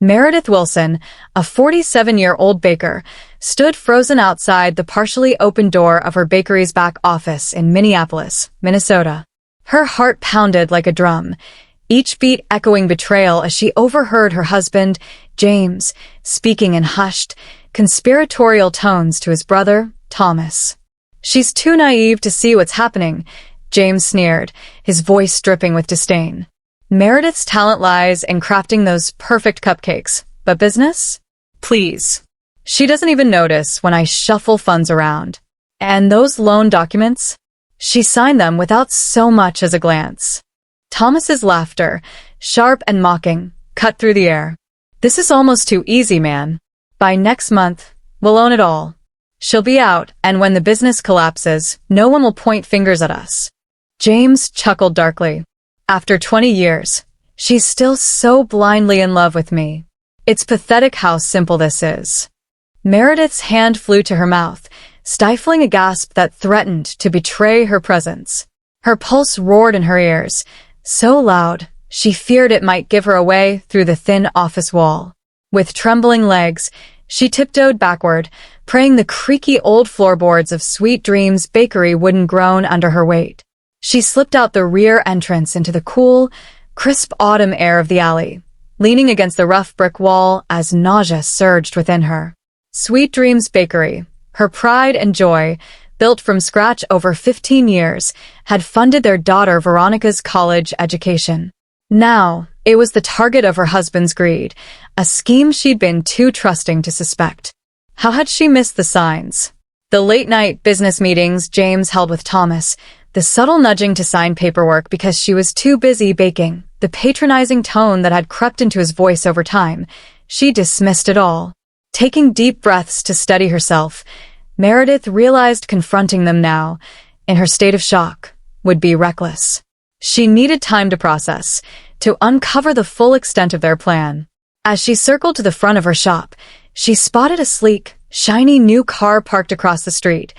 Meredith Wilson, a 47-year-old baker, stood frozen outside the partially open door of her bakery's back office in Minneapolis, Minnesota. Her heart pounded like a drum, each beat echoing betrayal as she overheard her husband, James, speaking in hushed, conspiratorial tones to his brother, Thomas. "She's too naive to see what's happening," James sneered, his voice dripping with disdain. "Meredith's talent lies in crafting those perfect cupcakes, but business? Please. She doesn't even notice when I shuffle funds around. And those loan documents? She signed them without so much as a glance." Thomas's laughter, sharp and mocking, cut through the air. "This is almost too easy, man. By next month, we'll own it all. She'll be out, and when the business collapses, no one will point fingers at us." James chuckled darkly. "After 20 years, she's still so blindly in love with me. It's pathetic how simple this is." Meredith's hand flew to her mouth, stifling a gasp that threatened to betray her presence. Her pulse roared in her ears, so loud she feared it might give her away through the thin office wall. With trembling legs, she tiptoed backward, praying the creaky old floorboards of Sweet Dreams Bakery wouldn't groan under her weight. She slipped out the rear entrance into the cool, crisp autumn air of the alley, leaning against the rough brick wall as nausea surged within her. Sweet Dreams Bakery, her pride and joy, built from scratch over 15 years, had funded their daughter Veronica's college education. Now, it was the target of her husband's greed, a scheme she'd been too trusting to suspect. How had she missed the signs? The late-night business meetings James held with Thomas, the subtle nudging to sign paperwork because she was too busy baking, the patronizing tone that had crept into his voice over time, she dismissed it all. Taking deep breaths to steady herself, Meredith realized confronting them now, in her state of shock, would be reckless. She needed time to process, to uncover the full extent of their plan. As she circled to the front of her shop, she spotted a sleek, shiny new car parked across the street,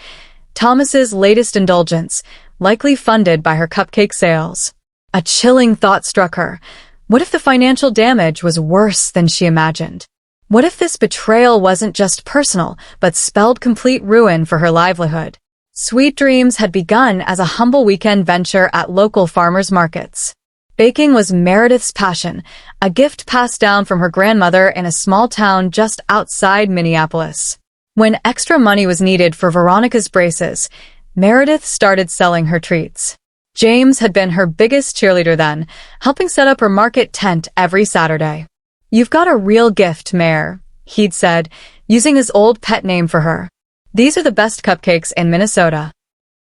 Thomas's latest indulgence, likely funded by her cupcake sales. A chilling thought struck her. What if the financial damage was worse than she imagined? What if this betrayal wasn't just personal, but spelled complete ruin for her livelihood? Sweet Dreams had begun as a humble weekend venture at local farmers' markets. Baking was Meredith's passion, a gift passed down from her grandmother in a small town just outside Minneapolis. When extra money was needed for Veronica's braces, Meredith started selling her treats. James had been her biggest cheerleader then, helping set up her market tent every Saturday. "You've got a real gift, Mare," he'd said, using his old pet name for her. "These are the best cupcakes in Minnesota."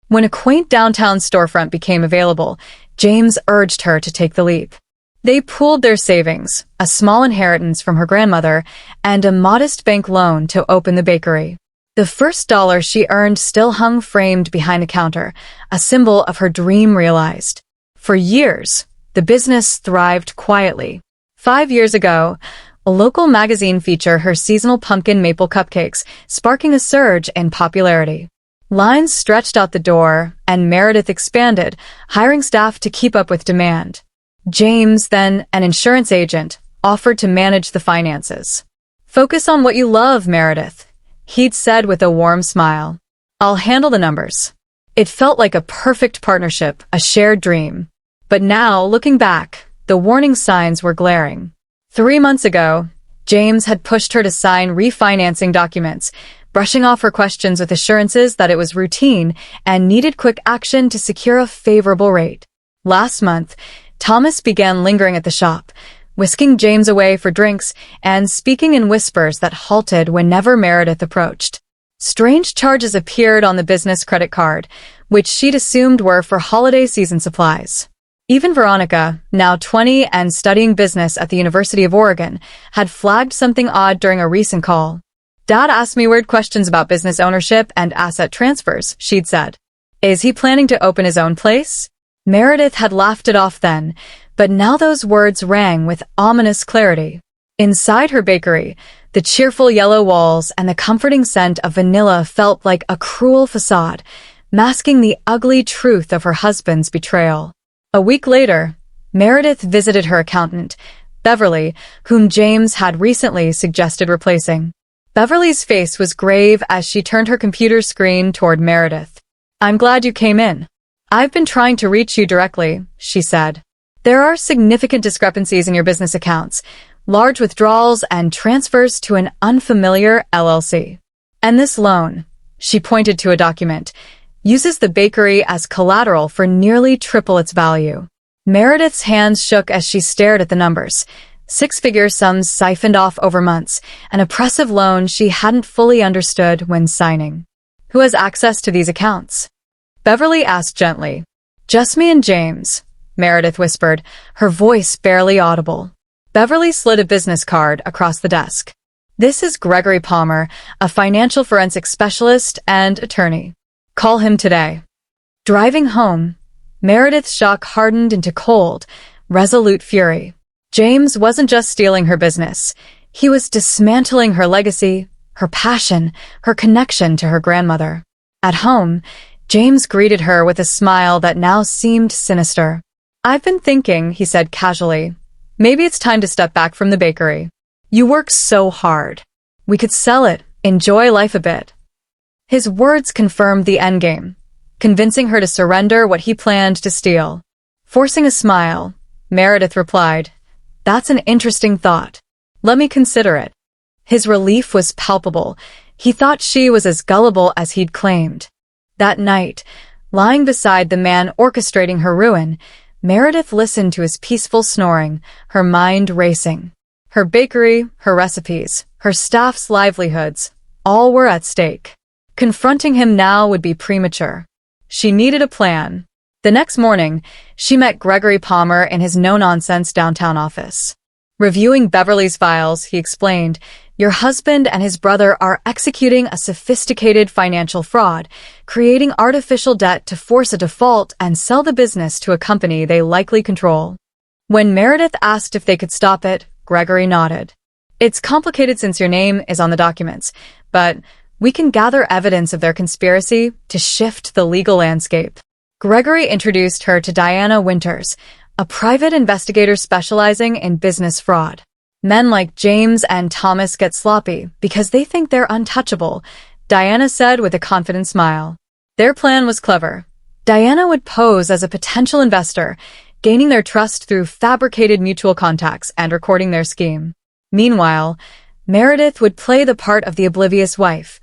When a quaint downtown storefront became available, James urged her to take the leap. They pooled their savings, a small inheritance from her grandmother, and a modest bank loan to open the bakery. The first dollar she earned still hung framed behind the counter, a symbol of her dream realized. For years, the business thrived quietly. 5 years ago, a local magazine featured her seasonal pumpkin maple cupcakes, sparking a surge in popularity. Lines stretched out the door, and Meredith expanded, hiring staff to keep up with demand. James, then an insurance agent, offered to manage the finances. "Focus on what you love, Meredith," he'd said with a warm smile. "I'll handle the numbers." It felt like a perfect partnership, a shared dream. But now, looking back, the warning signs were glaring. 3 months ago, James had pushed her to sign refinancing documents, brushing off her questions with assurances that it was routine and needed quick action to secure a favorable rate. Last month, Thomas began lingering at the shop, whisking James away for drinks and speaking in whispers that halted whenever Meredith approached. Strange charges appeared on the business credit card, which she'd assumed were for holiday season supplies. Even Veronica, now 20 and studying business at the University of Oregon, had flagged something odd during a recent call. "Dad asked me weird questions about business ownership and asset transfers," she'd said. "Is he planning to open his own place?" Meredith had laughed it off then, but now those words rang with ominous clarity. Inside her bakery, the cheerful yellow walls and the comforting scent of vanilla felt like a cruel facade, masking the ugly truth of her husband's betrayal. A week later, Meredith visited her accountant, Beverly, whom James had recently suggested replacing. Beverly's face was grave as she turned her computer screen toward Meredith. "I'm glad you came in. I've been trying to reach you directly," she said. "There are significant discrepancies in your business accounts, large withdrawals and transfers to an unfamiliar LLC. And this loan," she pointed to a document, "uses the bakery as collateral for nearly triple its value." Meredith's hands shook as she stared at the numbers. Six-figure sums siphoned off over months, an oppressive loan she hadn't fully understood when signing. "Who has access to these accounts?" Beverly asked gently. "Just me and James," Meredith whispered, her voice barely audible. Beverly slid a business card across the desk. "This is Gregory Palmer, a financial forensics specialist and attorney. Call him today." Driving home, Meredith's shock hardened into cold, resolute fury. James wasn't just stealing her business. He was dismantling her legacy, her passion, her connection to her grandmother. At home, James greeted her with a smile that now seemed sinister. "I've been thinking," he said casually, "maybe it's time to step back from the bakery. You work so hard. We could sell it, enjoy life a bit." His words confirmed the endgame, convincing her to surrender what he planned to steal. Forcing a smile, Meredith replied, "That's an interesting thought. Let me consider it." His relief was palpable. He thought she was as gullible as he'd claimed. That night, lying beside the man orchestrating her ruin, Meredith listened to his peaceful snoring, her mind racing. Her bakery, her recipes, her staff's livelihoods, all were at stake. Confronting him now would be premature. She needed a plan. The next morning, she met Gregory Palmer in his no-nonsense downtown office. Reviewing Beverly's files, he explained, "Your husband and his brother are executing a sophisticated financial fraud, creating artificial debt to force a default and sell the business to a company they likely control." When Meredith asked if they could stop it, Gregory nodded. "It's complicated since your name is on the documents, but we can gather evidence of their conspiracy to shift the legal landscape." Gregory introduced her to Diana Winters, a private investigator specializing in business fraud. "Men like James and Thomas get sloppy because they think they're untouchable," Diana said with a confident smile. Their plan was clever. Diana would pose as a potential investor, gaining their trust through fabricated mutual contacts and recording their scheme. Meanwhile, Meredith would play the part of the oblivious wife,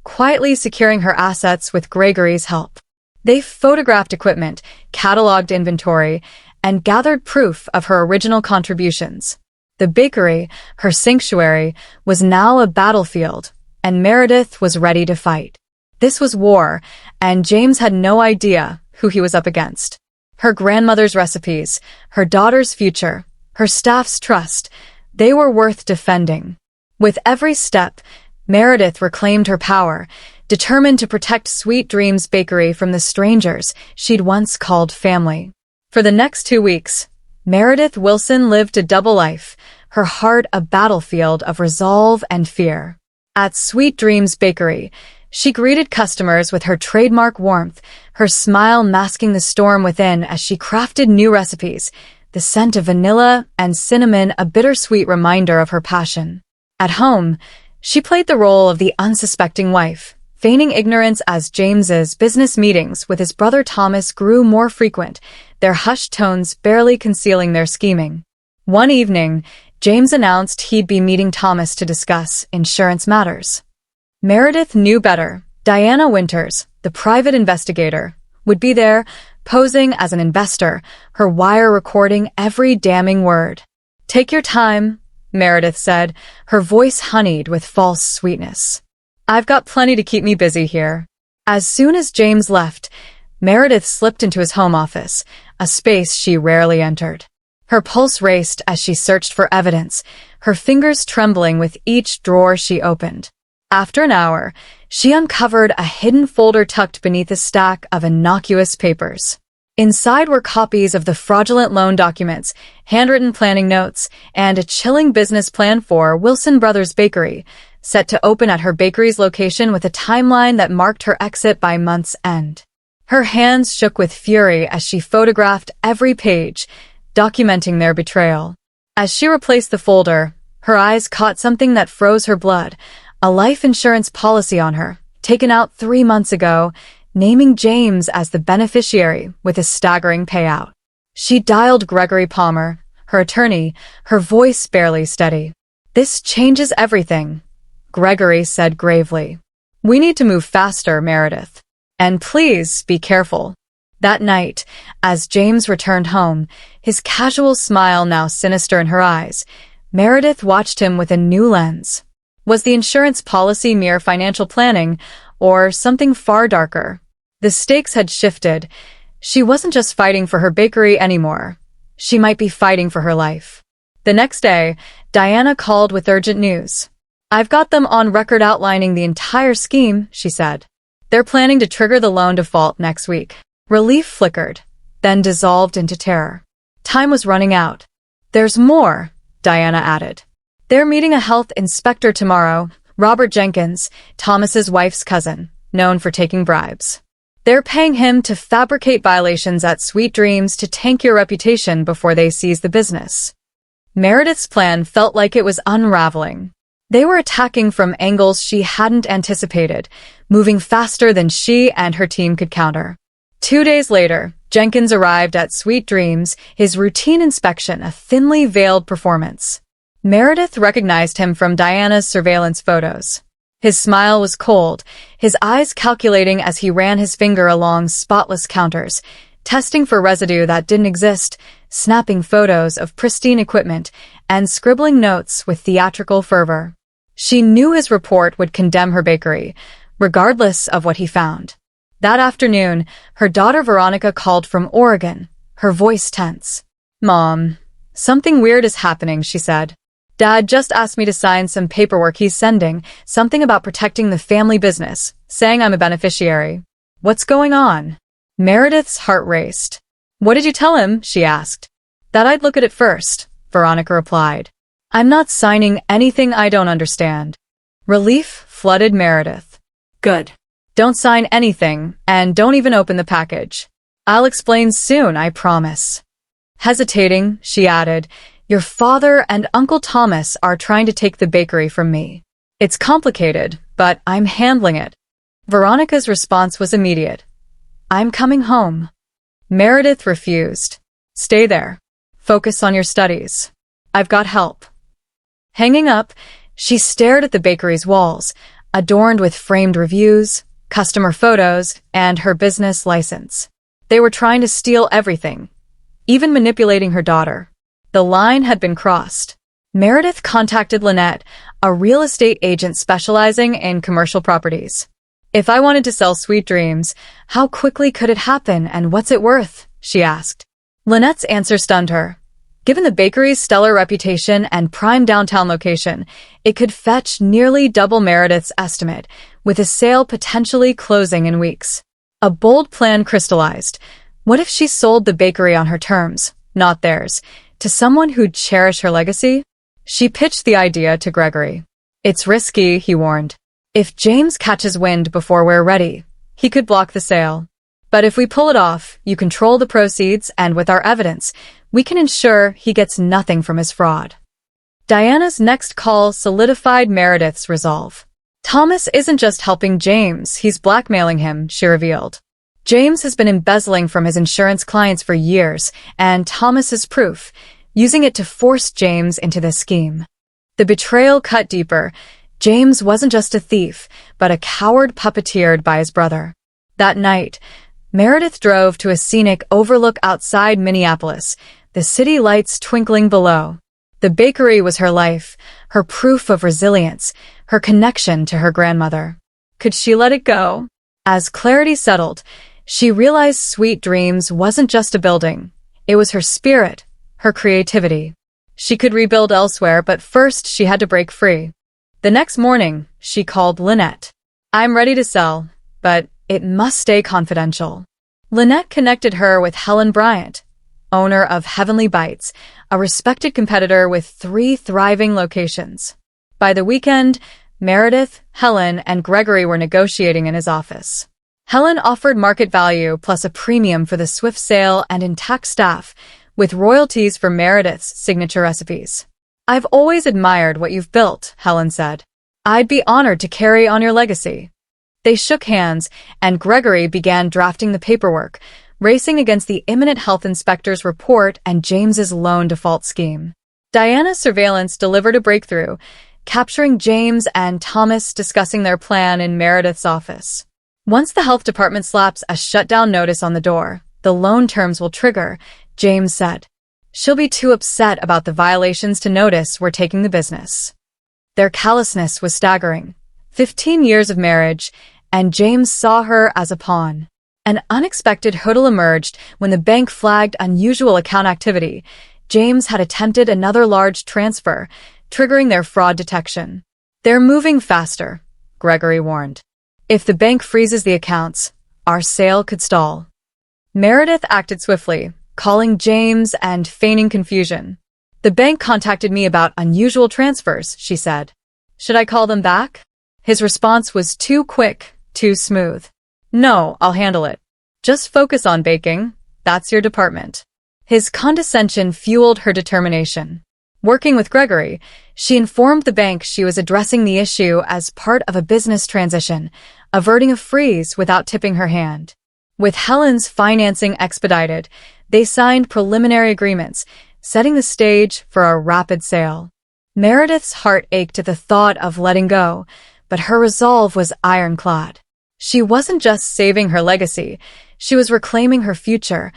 quietly securing her assets with Gregory's help. They photographed equipment, cataloged inventory, and gathered proof of her original contributions. The bakery, her sanctuary, was now a battlefield, and Meredith was ready to fight. This was war, and James had no idea who he was up against. Her grandmother's recipes, her daughter's future, her staff's trust, they were worth defending. With every step, Meredith reclaimed her power, determined to protect Sweet Dreams Bakery from the strangers she'd once called family. For the next 2 weeks, Meredith Wilson lived a double life, her heart a battlefield of resolve and fear. At Sweet Dreams Bakery, she greeted customers with her trademark warmth, her smile masking the storm within as she crafted new recipes, the scent of vanilla and cinnamon a bittersweet reminder of her passion. At home, she played the role of the unsuspecting wife, feigning ignorance as James's business meetings with his brother Thomas grew more frequent, their hushed tones barely concealing their scheming. One evening, James announced he'd be meeting Thomas to discuss insurance matters. Meredith knew better. Diana Winters, the private investigator, would be there, posing as an investor, her wire recording every damning word. "Take your time," Meredith said, her voice honeyed with false sweetness. "I've got plenty to keep me busy here." As soon as James left, Meredith slipped into his home office, a space she rarely entered. Her pulse raced as she searched for evidence, her fingers trembling with each drawer she opened. After an hour, she uncovered a hidden folder tucked beneath a stack of innocuous papers. Inside were copies of the fraudulent loan documents, handwritten planning notes, and a chilling business plan for Wilson Brothers Bakery, set to open at her bakery's location with a timeline that marked her exit by month's end. Her hands shook with fury as she photographed every page, documenting their betrayal. As she replaced the folder, her eyes caught something that froze her blood, a life insurance policy on her, taken out 3 months ago, naming James as the beneficiary with a staggering payout. She dialed Gregory Palmer, her attorney, her voice barely steady. "This changes everything," Gregory said gravely. "We need to move faster, Meredith. And please be careful." That night, as James returned home, his casual smile now sinister in her eyes, Meredith watched him with a new lens. Was the insurance policy mere financial planning, or something far darker? The stakes had shifted. She wasn't just fighting for her bakery anymore. She might be fighting for her life. The next day, Diana called with urgent news. "I've got them on record outlining the entire scheme," she said. "They're planning to trigger the loan default next week." Relief flickered, then dissolved into terror. Time was running out. "There's more," Diana added. "They're meeting a health inspector tomorrow, Robert Jenkins, Thomas's wife's cousin, known for taking bribes. They're paying him to fabricate violations at Sweet Dreams to tank your reputation before they seize the business." Meredith's plan felt like it was unraveling. They were attacking from angles she hadn't anticipated, moving faster than she and her team could counter. 2 days later, Jenkins arrived at Sweet Dreams, his routine inspection a thinly veiled performance. Meredith recognized him from Diana's surveillance photos. His smile was cold, his eyes calculating as he ran his finger along spotless counters, testing for residue that didn't exist, snapping photos of pristine equipment, and scribbling notes with theatrical fervor. She knew his report would condemn her bakery, regardless of what he found. That afternoon, her daughter Veronica called from Oregon, her voice tense. "Mom, something weird is happening," she said. "Dad just asked me to sign some paperwork he's sending, something about protecting the family business, saying I'm a beneficiary. What's going on?" Meredith's heart raced. "What did you tell him?" she asked. "That I'd look at it first," Veronica replied. "I'm not signing anything I don't understand." Relief flooded Meredith. "Good. Don't sign anything, and don't even open the package. I'll explain soon, I promise." Hesitating, she added, "Your father and Uncle Thomas are trying to take the bakery from me. It's complicated, but I'm handling it." Veronica's response was immediate. "I'm coming home." Meredith refused. "Stay there. Focus on your studies. I've got help." Hanging up, she stared at the bakery's walls, adorned with framed reviews, customer photos, and her business license. They were trying to steal everything, even manipulating her daughter. The line had been crossed. Meredith contacted Lynette, a real estate agent specializing in commercial properties. "If I wanted to sell Sweet Dreams, how quickly could it happen and what's it worth?" she asked. Lynette's answer stunned her. Given the bakery's stellar reputation and prime downtown location, it could fetch nearly double Meredith's estimate, with a sale potentially closing in weeks. A bold plan crystallized. What if she sold the bakery on her terms, not theirs, to someone who'd cherish her legacy? She pitched the idea to Gregory. "It's risky," he warned. "If James catches wind before we're ready, he could block the sale. But if we pull it off, you control the proceeds, and with our evidence, we can ensure he gets nothing from his fraud." Diana's next call solidified Meredith's resolve. "Thomas isn't just helping James, he's blackmailing him," she revealed. "James has been embezzling from his insurance clients for years, and Thomas is proof, using it to force James into this scheme." The betrayal cut deeper. James wasn't just a thief, but a coward puppeteered by his brother. That night, Meredith drove to a scenic overlook outside Minneapolis, the city lights twinkling below. The bakery was her life, her proof of resilience, her connection to her grandmother. Could she let it go? As clarity settled, she realized Sweet Dreams wasn't just a building. It was her spirit, her creativity. She could rebuild elsewhere, but first she had to break free. The next morning, she called Lynette. "I'm ready to sell, but it must stay confidential." Lynette connected her with Helen Bryant, owner of Heavenly Bites, a respected competitor with 3 thriving locations. By the weekend, Meredith, Helen, and Gregory were negotiating in his office. Helen offered market value plus a premium for the swift sale and intact staff, with royalties for Meredith's signature recipes. "I've always admired what you've built," Helen said. "I'd be honored to carry on your legacy." They shook hands, and Gregory began drafting the paperwork, racing against the imminent health inspector's report and James's loan default scheme. Diana's surveillance delivered a breakthrough, capturing James and Thomas discussing their plan in Meredith's office. Once the health department slaps a shutdown notice on the door, the loan terms will trigger, James said. "She'll be too upset about the violations to notice we're taking the business." Their callousness was staggering. 15 years of marriage, and James saw her as a pawn. An unexpected hurdle emerged when the bank flagged unusual account activity. James had attempted another large transfer, triggering their fraud detection. "They're moving faster," Gregory warned. "If the bank freezes the accounts, our sale could stall." Meredith acted swiftly, calling James and feigning confusion. "The bank contacted me about unusual transfers," she said. "Should I call them back?" His response was too quick, too smooth. "No, I'll handle it. Just focus on baking. That's your department." His condescension fueled her determination. Working with Gregory, she informed the bank she was addressing the issue as part of a business transition, averting a freeze without tipping her hand. With Helen's financing expedited, they signed preliminary agreements, setting the stage for a rapid sale. Meredith's heart ached at the thought of letting go, but her resolve was ironclad. She wasn't just saving her legacy, she was reclaiming her future,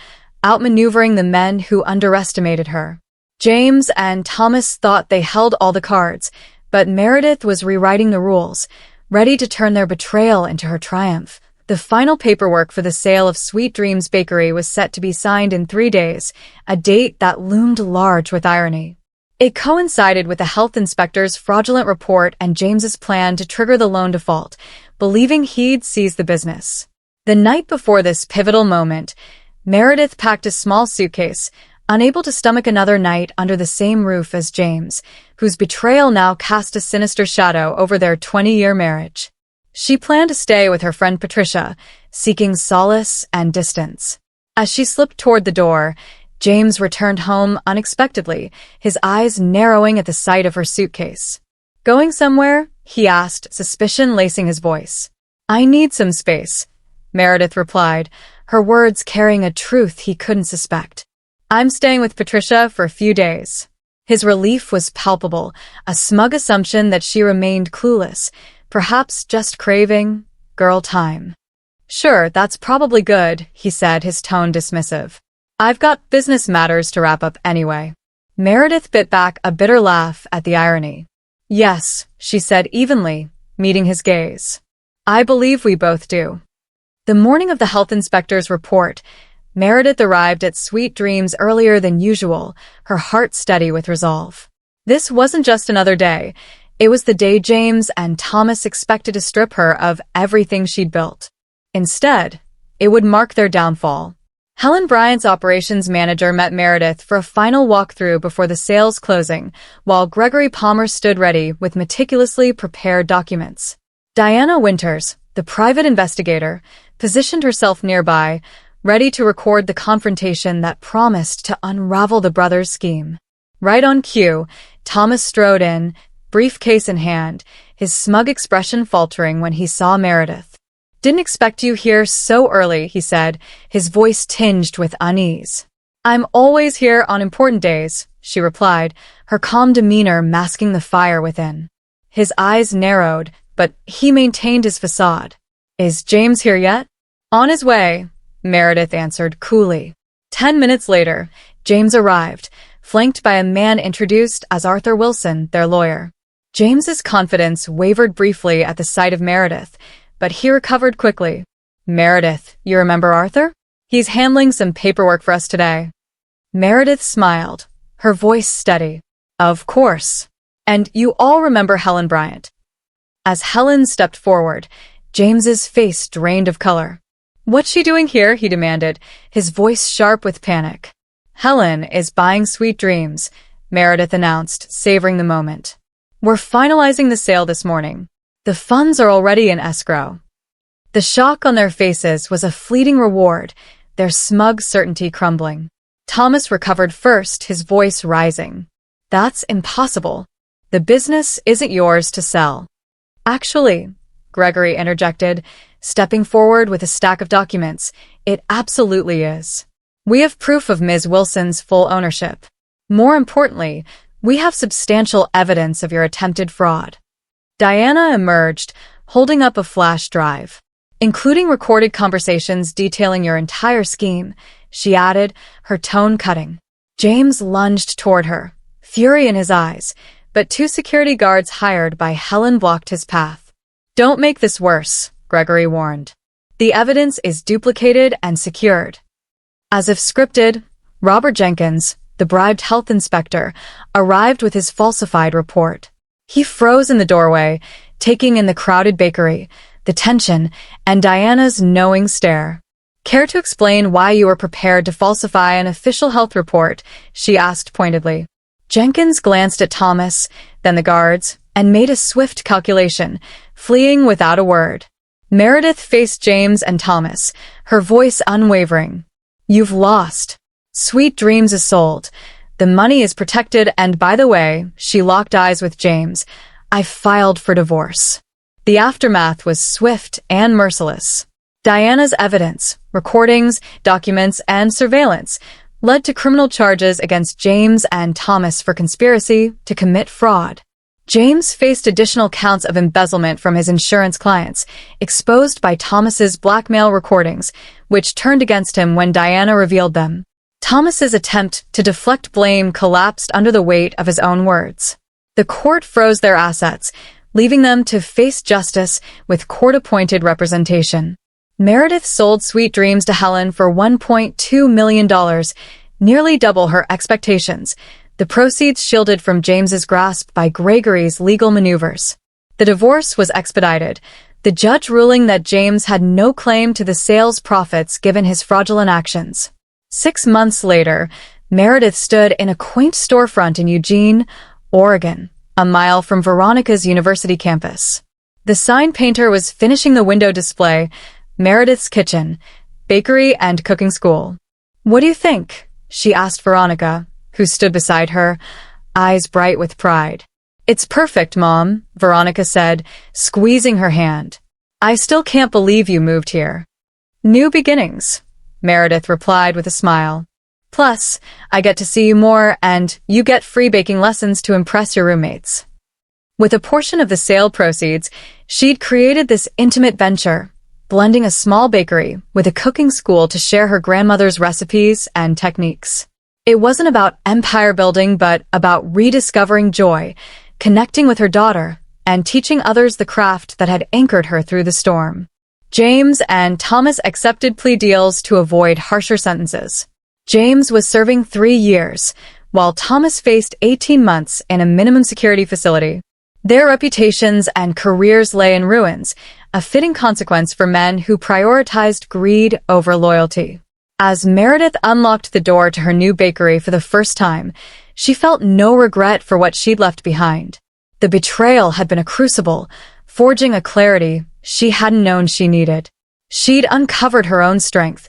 outmaneuvering the men who underestimated her. James and Thomas thought they held all the cards, but Meredith was rewriting the rules, ready to turn their betrayal into her triumph. The final paperwork for the sale of Sweet Dreams Bakery was set to be signed in 3 days, a date that loomed large with irony. It coincided with the health inspector's fraudulent report and James's plan to trigger the loan default, believing he'd seize the business. The night before this pivotal moment, Meredith packed a small suitcase, unable to stomach another night under the same roof as James, whose betrayal now cast a sinister shadow over their 20-year marriage. She planned to stay with her friend Patricia, seeking solace and distance. As she slipped toward the door, James returned home unexpectedly, his eyes narrowing at the sight of her suitcase. "Going somewhere?" he asked, suspicion lacing his voice. "I need some space," Meredith replied, her words carrying a truth he couldn't suspect. "I'm staying with Patricia for a few days." His relief was palpable, a smug assumption that she remained clueless, perhaps just craving girl time. "Sure, that's probably good," he said, his tone dismissive. "I've got business matters to wrap up anyway." Meredith bit back a bitter laugh at the irony. "Yes," she said evenly, meeting his gaze. "I believe we both do." The morning of the health inspector's report, Meredith arrived at Sweet Dreams earlier than usual, her heart steady with resolve. This wasn't just another day. It was the day James and Thomas expected to strip her of everything she'd built. Instead, it would mark their downfall. Helen Bryant's operations manager met Meredith for a final walkthrough before the sale's closing, while Gregory Palmer stood ready with meticulously prepared documents. Diana Winters, the private investigator, positioned herself nearby, ready to record the confrontation that promised to unravel the brothers' scheme. Right on cue, Thomas strode in, briefcase in hand, his smug expression faltering when he saw Meredith. "Didn't expect you here so early," he said, his voice tinged with unease. "I'm always here on important days," she replied, her calm demeanor masking the fire within. His eyes narrowed, but he maintained his facade. "Is James here yet?" "On his way," Meredith answered coolly. 10 minutes later, James arrived, flanked by a man introduced as Arthur Wilson, their lawyer. James's confidence wavered briefly at the sight of Meredith, but he recovered quickly. "Meredith, you remember Arthur? He's handling some paperwork for us today." Meredith smiled, her voice steady. "Of course. And you all remember Helen Bryant." As Helen stepped forward, James's face drained of color. "What's she doing here?" he demanded, his voice sharp with panic. "Helen is buying Sweet Dreams," Meredith announced, savoring the moment. "We're finalizing the sale this morning. The funds are already in escrow." The shock on their faces was a fleeting reward, their smug certainty crumbling. Thomas recovered first, his voice rising. That's impossible. The business isn't yours to sell. Actually, Gregory interjected, stepping forward with a stack of documents, it absolutely is. We have proof of Ms. Wilson's full ownership. More importantly, we have substantial evidence of your attempted fraud. Diana emerged, holding up a flash drive, including recorded conversations detailing your entire scheme, she added, her tone cutting. James lunged toward her, fury in his eyes, but two security guards hired by Helen blocked his path. Don't make this worse, Gregory warned. The evidence is duplicated and secured. As if scripted, Robert Jenkins, the bribed health inspector, arrived with his falsified report. He froze in the doorway, taking in the crowded bakery, the tension, and Diana's knowing stare. Care to explain why you were prepared to falsify an official health report? She asked pointedly. Jenkins glanced at Thomas, then the guards, and made a swift calculation, fleeing without a word. Meredith faced James and Thomas, her voice unwavering. You've lost. Sweet Dreams is sold. The money is protected, and by the way, she locked eyes with James. I filed for divorce. The aftermath was swift and merciless. Diana's evidence, recordings, documents, and surveillance led to criminal charges against James and Thomas for conspiracy to commit fraud. James faced additional counts of embezzlement from his insurance clients, exposed by Thomas's blackmail recordings, which turned against him when Diana revealed them. Thomas's attempt to deflect blame collapsed under the weight of his own words. The court froze their assets, leaving them to face justice with court-appointed representation. Meredith sold Sweet Dreams to Helen for $1.2 million, nearly double her expectations, the proceeds shielded from James's grasp by Gregory's legal maneuvers. The divorce was expedited, the judge ruling that James had no claim to the sale's profits given his fraudulent actions. 6 months later, Meredith stood in a quaint storefront in Eugene, Oregon, a mile from Veronica's university campus. The sign painter was finishing the window display, Meredith's kitchen, bakery, and cooking school. What do you think? She asked Veronica, who stood beside her, eyes bright with pride. It's perfect, Mom, Veronica said, squeezing her hand. I still can't believe you moved here. New beginnings, Meredith replied with a smile. Plus, I get to see you more, and you get free baking lessons to impress your roommates. With a portion of the sale proceeds, she'd created this intimate venture, blending a small bakery with a cooking school to share her grandmother's recipes and techniques. It wasn't about empire building, but about rediscovering joy, connecting with her daughter, and teaching others the craft that had anchored her through the storm. James and Thomas accepted plea deals to avoid harsher sentences. James was serving 3 years, while Thomas faced 18 months in a minimum security facility. Their reputations and careers lay in ruins, a fitting consequence for men who prioritized greed over loyalty. As Meredith unlocked the door to her new bakery for the first time, she felt no regret for what she'd left behind. The betrayal had been a crucible, forging a clarity she hadn't known she needed. She'd uncovered her own strength,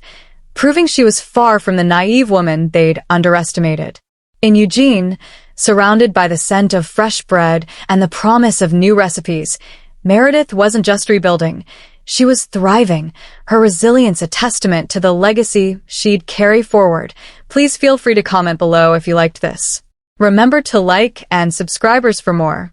proving she was far from the naive woman they'd underestimated. In Eugene, surrounded by the scent of fresh bread and the promise of new recipes, Meredith wasn't just rebuilding. She was thriving, her resilience a testament to the legacy she'd carry forward. Please feel free to comment below if you liked this. Remember to like and subscribe for more.